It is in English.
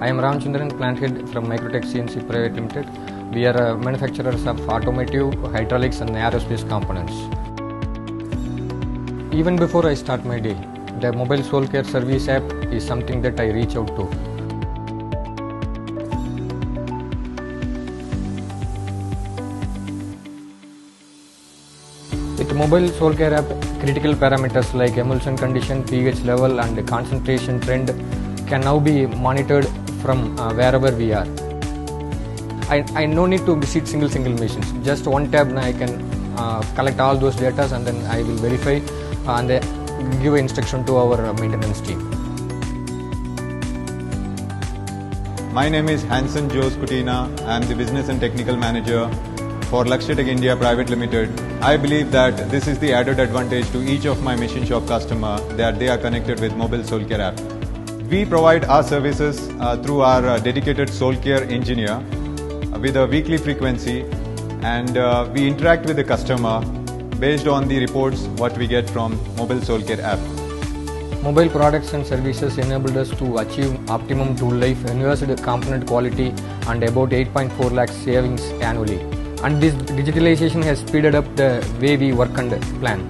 I am Ramchandran, plant head from Micro Tech CNC Pvt Ltd. We are manufacturers of automotive, hydraulics and aerospace components. Even before I start my day, the Mobil Solcare service app is something that I reach out to. With Mobil Solcare App, critical parameters like emulsion condition, pH level and concentration trend can now be monitored from wherever we are. I no need to visit single machines. Just one tab and I can collect all those data and then I will verify and give instruction to our maintenance team. My name is Hanson Jose Kutina. I am the Business and Technical Manager for Lakshya Tech India Private Limited. I believe that this is the added advantage to each of my machine shop customer that they are connected with Mobil Solcare app. We provide our services through our dedicated Solcare engineer with a weekly frequency, and we interact with the customer based on the reports what we get from Mobil Solcare app. Mobile products and services enabled us to achieve optimum tool life, enhanced component quality and about 8.4 lakh savings annually. And this digitalization has speeded up the way we work and plan.